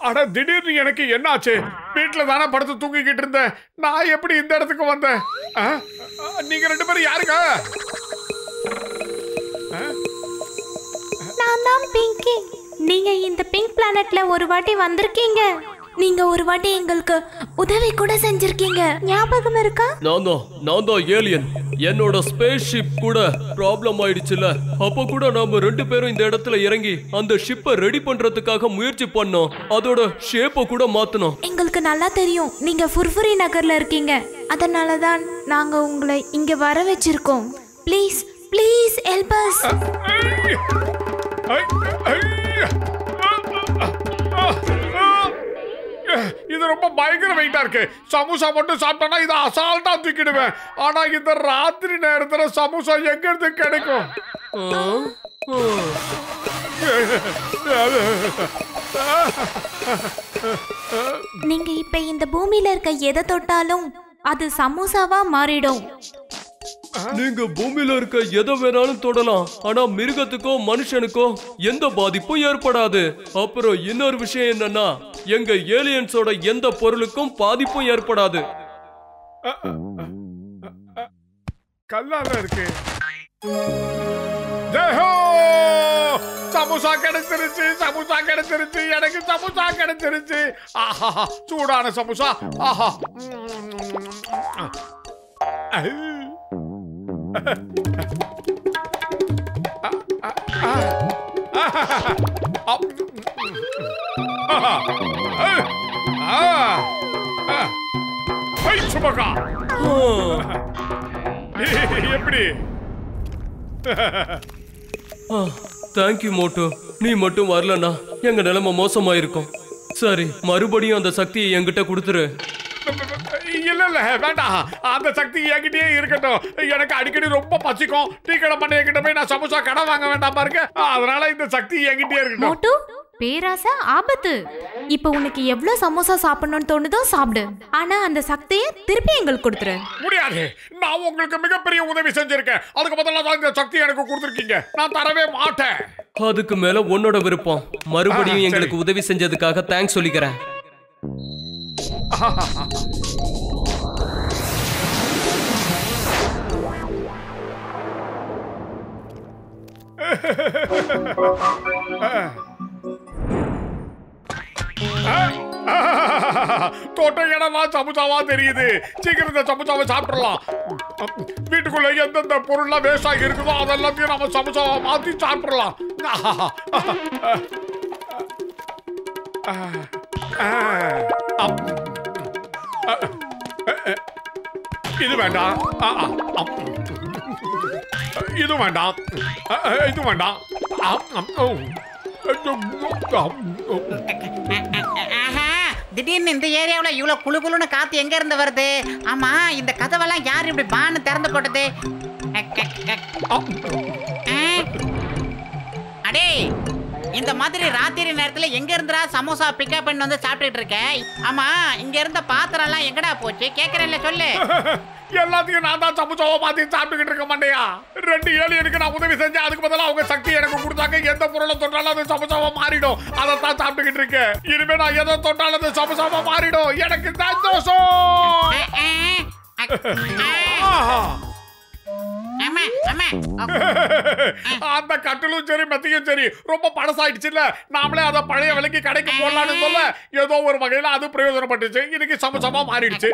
அட திடீர்னு எனக்கு என்னாச்சு? வீட்டுல தானே படுத்து தூங்கிக்கிட்டு இருந்தேன். நான் எப்படி இந்த இடத்துக்கு வந்தேன்? நீங்க ரெண்டு பேரும் யாருங்க? நான் தான் பிங்கி. நீங்க இந்த பிங்க் பிளானட்ல ஒரு வாட்டி வந்திருக்கீங்க. நீங்க ஒரு வாட்டி எங்களுக்கு உதவி கூட செஞ்சிருக்கீங்க. ஞாபகம் இருக்கா? நான் தான் ஏலியன். என்னோட ஸ்பேஸ் ஷிப் கூட ப்ராப்ளம் ஆயிடுச்சுல. அப்போ கூட நாம ரெண்டு பேரும் இந்த இடத்துல இறங்கி அந்த ஷிப்பை ரெடி பண்றதுக்காக முயற்சி பண்ணோம். அதோட ஷேப்பை கூட மாத்தணும். எங்களுக்கு நல்லா தெரியும் நீங்க ஃபுர்ஃபுரி நகர்ல இருக்கீங்க. அதனால தான் நாங்க உங்களை இங்க வர வச்சிருக்கோம். Please please help us. இது ரொம்ப பயங்கர வெயிட்டா இருக்கு. சமோசா மட்டும் சாப்பிட்டா இதை அசால்ட்டா தூக்கிடுவேன். ஆனா இந்த ராத்திரி நேரத்துல சமோசா எங்க இருந்து கிடைக்கும்? நீங்க இப்ப இந்த பூமியில இருக்க எதை தொட்டாலும் அது சமோசாவா மாறிடும். நீங்க பூமியில இருக்க எதை வேணாலும் தொடலாம். ஆனா மிருகத்துக்கோ மனுஷனுக்கோ எந்த பாதிப்பும் ஏற்படாது. அப்புறம் இன்னொரு விஷயம் என்னன்னா, எங்க ஏலியன்ஸோட எந்த பொருளுக்கும் பாதிப்பும் ஏற்படாது. கல்லால இருக்கு. சமோசா கிடைச்சிருச்சு, சமோசா கிடைச்சிருச்சு, எனக்கு சமோசா கிடைச்சிருச்சு. ஆஹா, சூடான சமோசா. ஆஹா, எப்படி? தேங்க்யூ மோட்டோ. நீ மட்டும் வரலன்னா எங்க நிலைமை மோசமாயிருக்கும். சரி, மறுபடியும் அந்த சக்தியை என்கிட்ட கொடுத்துரு. இல்ல இல்ல வேண்டாம், அந்த சக்தி என்கிட்டயே இருக்கட்டும். எனக்கு அடிக்கடி ரொம்ப பசிக்கும். டீ கடை பண்ண என்கிட்ட போய் நான் சமோசா கடை வாங்க வேண்டாம் பாருங்க. அதனால இந்த சக்தி என்கிட்டயே இருக்கட்டும். மோட்டு, பேராசை ஆபத்து. இப்ப உனக்கு எவ்வளவு சமோசா சாப்பிடணும்னு தோணுதோ சாப்பிடு. ஆனா அந்த சக்தியை திருப்பி எங்களுக்கு கொடுத்துரு. முடியாது. நான் உங்களுக்கு மிகப்பெரிய உதவி செஞ்சிருக்கேன். அதுக்கு பதிலா தான் இந்த சக்தி எனக்கு கொடுத்துருக்கீங்க. நான் தரவே மாட்டேன். அதுக்கு மேல உன்னோட விருப்பம். மறுபடியும் எங்களுக்கு உதவி செஞ்சதுக்காக தேங்க்ஸ் சொல்லிக்கிறேன். தோட்ட இடமா சமோசாவா தெரியுது. சீக்கிரம் இந்த சமோசாவை சாப்பிடலாம். வீட்டுக்குள்ள எந்தெந்த பொருள்லாம் வேஸ்ட் ஆகி இருக்குதோ அதெல்லாத்தையும் நம்ம சமோசாவா மாத்தி சாப்பிடலாம். இது வேண்டாம், இது வேண்டாம், இது வேண்டாம். திடீர்னு இந்த ஏரியாவுல இவ்வளவு குளு குளுன்னு காத்து எங்க இருந்து வருது? ஆமா, இந்த கதவெல்லாம் யார் இப்படி பான்னு திறந்து போட்டது? அடே, இந்த மாதிரி ராத்திரி நேரத்துல எங்க இருந்துடா சமோசா பிக்கப் பண்ணி வந்து சாப்பிட்டுட்டு இருக்க? ஆமா, இங்க இருந்த பாத்திரம் எல்லாம் எங்கடா போச்சு? கேக்குறேன்ல, சொல்லு. எல்லாத்தையும் நான் தான் சமோசாவை மாத்தி சாப்பிட்டுக்கிட்டு இருக்க மாட்டேயா? ரெண்டு ஏலியனுக்கு நான் உதவி செஞ்சேன். அதுக்கு பதிலா அவங்க சக்தி எனக்கு கொடுத்தாங்க. எந்த பொருளை தொட்டாலும் அது சமோசாவா மாறிடும். அதை தான் சாப்பிட்டுக்கிட்டு இருக்கேன். இனிமே நான் எதை தொட்டாலும் அது சமோசாவா மாறிடும். எனக்கு சந்தோஷம். அந்த கட்டிலும் சரி மெத்தையும் சரி ரொம்ப பழசாயிடுச்சுல்ல. நாமளே அதை பழைய விலைக்கு கடைக்கு போடலான்னு சொல்ல ஏதோ ஒரு வகையில அது பிரயோஜனப்பட்டுச்சு. இன்னைக்கு சமோசாவா மாறிடுச்சு.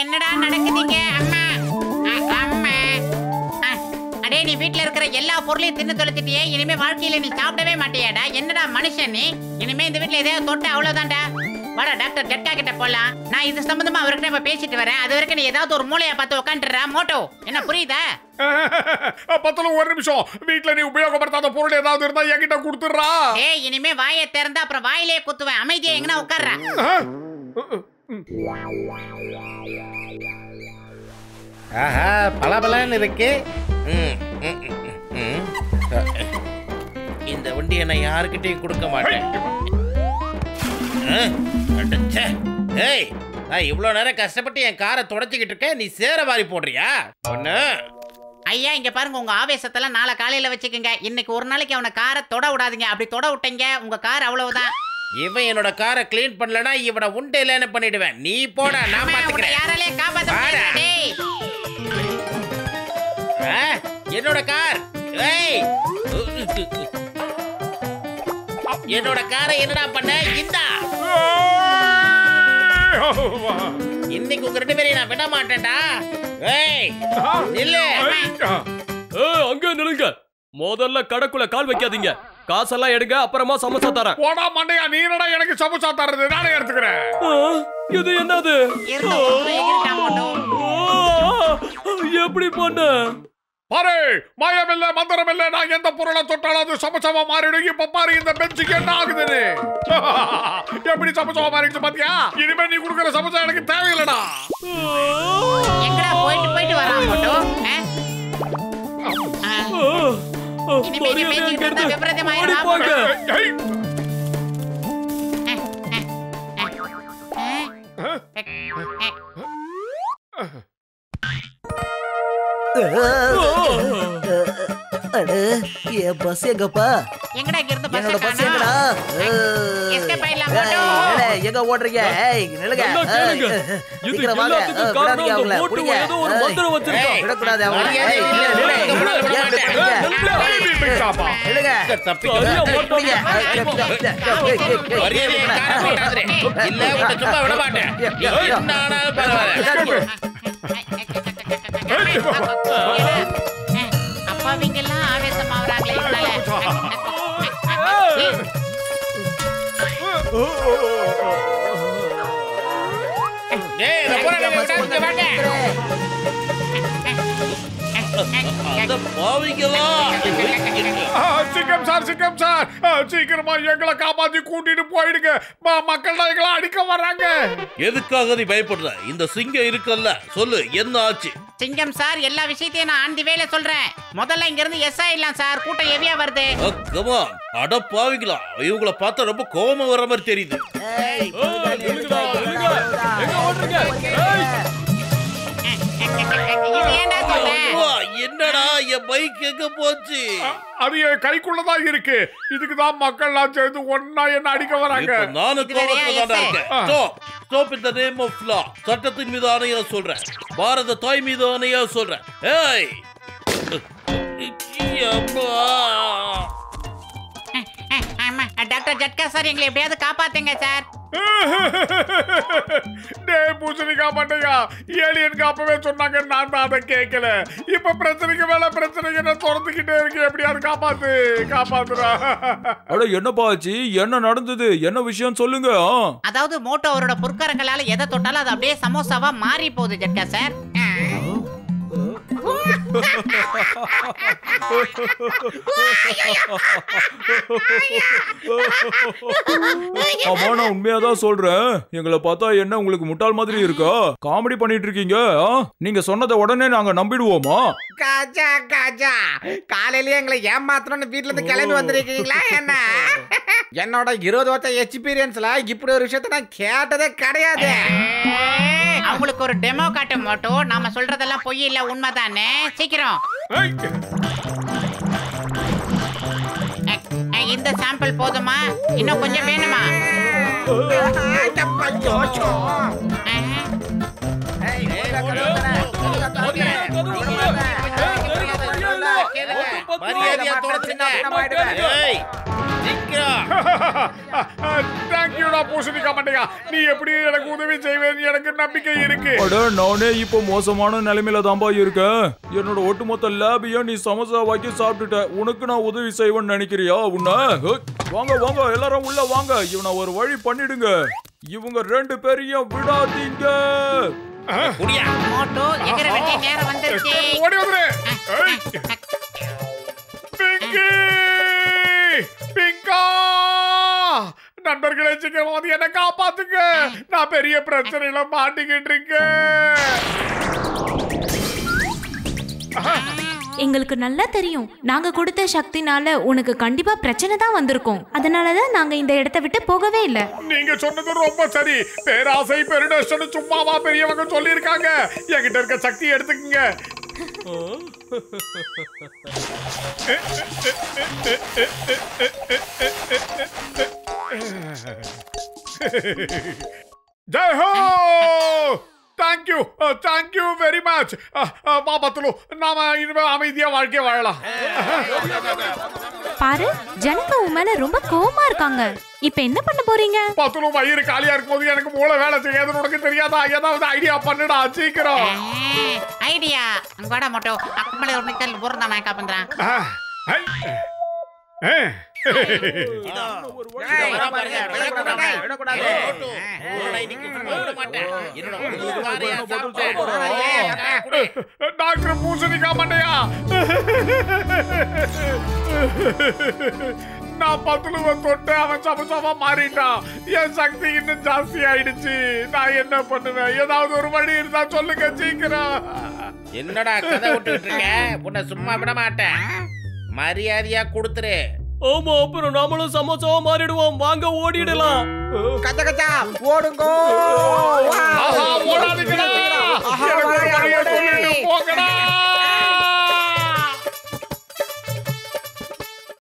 என்னடா நடக்குதுங்க? அம்மா, அம்மா. அடே, நீ வீட்டுல இருக்கிற எல்லா பொருளையும் தின்னு தொலைச்சிட்டியே. இனிமே வாழ்க்கையில நீ சாப்பிடவே மாட்டியாடா? என்னடா மனுஷன் நீ? இனிமே இந்த வீட்டுல எதையாவது தொட்ட அவ்வளவுதான்டா. வாடா, டாக்டர் ஜட்கா கிட்ட போலாம். நான் இது சம்பந்தமா அவர்கிட்ட இப்ப பேசிட்டு வரேன். அது வரைக்கும் நீ ஏதாவது ஒரு மூளையா பார்த்து உட்காந்துடுறா. மோட்டோ, என்ன புரியுதா? பத்தல ஒரு நிமிஷம். வீட்டுல நீ உபயோகப்படுத்தாத பொருள் ஏதாவது இருந்தா என்கிட்ட கொடுத்துடுறா. ஏய், இனிமே வாயை திறந்தா அப்புறம் வாயிலே குத்துவேன். அமைதியா எங்கனா உட்கார்றா. ஆஹா பலபலன்னு இருக்கு. இந்த வண்டியை நான் யாருக்கிட்டையும் கொடுக்க மாட்டேன். ஏய், நான் இவ்வளோ நேரம் கஷ்டப்பட்டு என் காரை தொடச்சிக்கிட்டு இருக்கேன், நீ சேர வாரி போடுறியா? ஒண்ணு ஐயா இங்க பாருங்க, உங்க ஆவேசத்தெல்லாம் நாளை காலையில வச்சுக்கோங்க. இன்னைக்கு ஒரு நாளைக்கு அவனை காரை தொட விடாதீங்க. அப்படி தொட விட்டீங்க உங்க கார் அவ்வளவுதான். இவன் என்னோட காரை கிளீன் பண்ணலனா இவனை உண்டை இல்லைன்னு பண்ணிடுவேன். நீ போட, நான் பாத்துக்கிறேன். யாராலே காப்பாத்த முடியாது. என்னோட கார், ஏய் என்னோட காரை என்னடா பண்ண? இந்தா இன்னைக்கு உங்க 2 பேரையும் நான் விட மாட்டேன்டா. ஏய் நில்லு. அங்க நில்லுங்க. முதல்ல கடைக்குள்ள கால் வைக்காதீங்க. காசெல்லாம் எடுங்க, அப்புறமா சமோசா தரேன். போடா மண்டையா, நீ என்னடா எனக்கு சமோசா தரது? நானே எடுத்துக்கிறேன். இது என்னது? எப்படி பண்ண? பாரு, மாயமில்ல மந்திரமில்ல, நான் எந்த பொருளை தொட்டாலும் அது சமோசாவா மாறிடும். இப்ப பாரு இந்த பெஞ்சுக்கு என்ன ஆகுதுன்னு. எப்படி சமோசாவா மாறிடுச்சு பாத்தியா? இனிமே நீ குடுக்கிற சமோசா எனக்கு தேவையில்லடா. எங்கடா போயிட்டு போயிட்டு வரான் போட்டோ? பஸ் எங்கப்பா? எங்கடா இருந்து பஸ்? என்னோட பஸ் எங்கடா? எஸ்கேப் ஆயிடலாம் போட்டோ. எங்க ஓடுறீங்க? நில்லுங்க. சீக்கிரம் வாங்க. விடாதீங்க அவங்கள. புடிங்க. விடக்கூடாது அவங்கள. அப்பாவிங்க எல்லாம் ஆவேசமாவறாங்களே இவனால. டேய் ரப்பரங்க விடாதீங்க வாங்க. சிக்கம் சார், சீக்கிரமா எங்களை காப்பாத்தி கூட்டிட்டு போயிடுங்க. மக்கள் எங்களை அடிக்க வர்றாங்க. எதுக்காக நீ பயப்படுற? இந்த சிங்கம் இருக்குல்ல, சொல்லு என்ன ஆச்சு? சிங்கம் சார், எல்லா விஷயத்தையும் நான் ஆன் தி வேல சொல்றேன். முதல்ல இங்க இருந்து எஸ் ஆயிடலாம் சார், கூட்டம் ஹெவியா வருது. அட பாவிங்களா, இவங்கள பார்த்தா ரொம்ப கோவமா வர மாதிரி தெரியுது. என்னடா என் பைக் எங்க போச்சு? அது என் கைக்குள்ளதான் இருக்கு. இதுக்குதான் மக்கள் சேர்ந்து ஒன்னா என்ன அடிக்க வராங்க. நானும் கோவத்துல இருக்கேன். Stop in the name of law. சட்டத்தின் மீது ஆணையா சொல்றேன், பாரத தாய் மீது ஆணையா சொல்றேன். ஏய் டாக்டர் ஜட்கா சார், எங்களை எப்படியாவது காப்பாத்துங்க சார். டேய் பூசணிக்கா மண்டையா, ஏலியனுக்கு அப்பவே சொன்னாங்க, நான் தான் அதை கேட்கல. இப்ப பிரச்சனைக்கு மேல பிரச்சனைக்கு என்ன தொடர்ந்துகிட்டே இருக்கு. எப்படியாவது காப்பாத்துறா. அட என்னப்பா ஆச்சு? என்ன நடந்தது? என்ன விஷயம் சொல்லுங்க. அதாவது மோட்டோ அவரோட புற்கரங்களால எதை தொட்டாலும் அது அப்படியே சமோசாவா மாறி போகுது ஜட்கா சார். ஆமா, நான் உண்மையாதான் சொல்றேன். எங்களை பார்த்தா என்ன உங்களுக்கு முட்டாள் மாதிரி இருக்கா? காமெடி பண்ணிட்டு இருக்கீங்க. நீங்க சொன்னதை உடனே நாங்க நம்பிடுவோமா? காஜா காஜா, காலையிலேயே எங்களை ஏமாத்தணும்னு வீட்டுல இருந்து கிளம்பி வந்திருக்கீங்களா என்ன? என்னோட 20 வருஷம் எக்ஸ்பீரியன்ஸ்ல இப்படி ஒரு விஷயத்தை நான் கேட்டதே கிடையாது. அவங்களுக்கு ஒரு டெமோ காட்ட மாட்டோம். நாம சொல்றதெல்லாம் பொய் இல்ல, உண்மைதானே? சீக்கிரம் இந்த சாம்பிள் போதுமா? இன்னும் கொஞ்சம் வேணுமா? நீ எப்படி எனக்கு உதவி செய்வேன்? எனக்கு நம்பிக்கை இருக்கு. நானே இப்ப மோசமான நிலைமையில தான்பா இருக்கேன். என்னோட ஒட்டுமொத்த லேபையும் நீ சமோசா வாக்கி சாப்பிட்டுட்ட. உனக்கு நான் உதவி செய்வேன்னு நினைக்கிறியா? உன்ன வாங்க வாங்க எல்லாரும் உள்ள வாங்க. இவனை ஒரு வழி பண்ணிடுங்க. இவங்க 2 பேரையும் விடாதீங்க. மோட்டோ எங்கற வெட்டி நேரம் வந்துருச்சு. ஓடி வந்துரு. பிங்கி பிங்கா, நண்பர்களே சீக்கிரம் வந்து என்ன காப்பாத்துங்க. நான் பெரிய பிரச்சனையில மாட்டிக்கிட்டு இருக்கேன். எங்களுக்கு நல்லா தெரியும், நாங்க கொடுத்த சக்தினால உனக்கு கண்டிப்பா பிரச்சனை தான் வந்திருக்கும். அதனாலதான் நாங்க இந்த இடத்தை விட்டு போகவே இல்ல. நீங்க சொன்னது ரொம்ப சரி. பேராசை பெருநஷ்டம் சும்மாவா பெரியவங்க சொல்லி இருக்காங்க. என்கிட்ட இருக்க சக்தி எடுத்துக்கங்க. Jai Ho. Thank you very much. வா பத்துலு, நாம இனிமே அமைதியா வாழ்க்கை வாழலாம். பாரு, ஜனங்க உன் மேல ரொம்ப கோவமா இருக்காங்க. இப்ப என்ன பண்ண போறீங்க? பத்துலு, வயிறு காலியா இருக்கும்போது எனக்கு மூளை வேலை செய்யாது. உனக்கு தெரியாதா? ஏதாவது ஐடியா பண்ணுடா சீக்கிரம். ஐடியா கூட மட்டும் அக்கமலை ஒரு நிக்கல் போறதா நான் காப்பந்தறேன். டாக்டர் பூசணிக்கா மண்டையா, நான் பத்துலுவ தொட்டு அவன் சமசமா மாறிட்டான். என் சக்தி இன்னும் ஜாஸ்தி ஆயிடுச்சு. நான் என்ன பண்ணுவேன்? ஏதாவது ஒரு வழி இருந்தா சொல்லுங்க சீக்கிரம். என்னடா கதை விட்டுட்டு இருக்க? உன்னை சும்மா விட மாட்டேன். மரியாதையா கொடுத்துரு. ஆமா, அப்புறம் நாமளும் சமோசாவா மாறிடுவோம். வாங்க ஓடிடலாம். கச்சா கச்சா ஓடுங்கோ.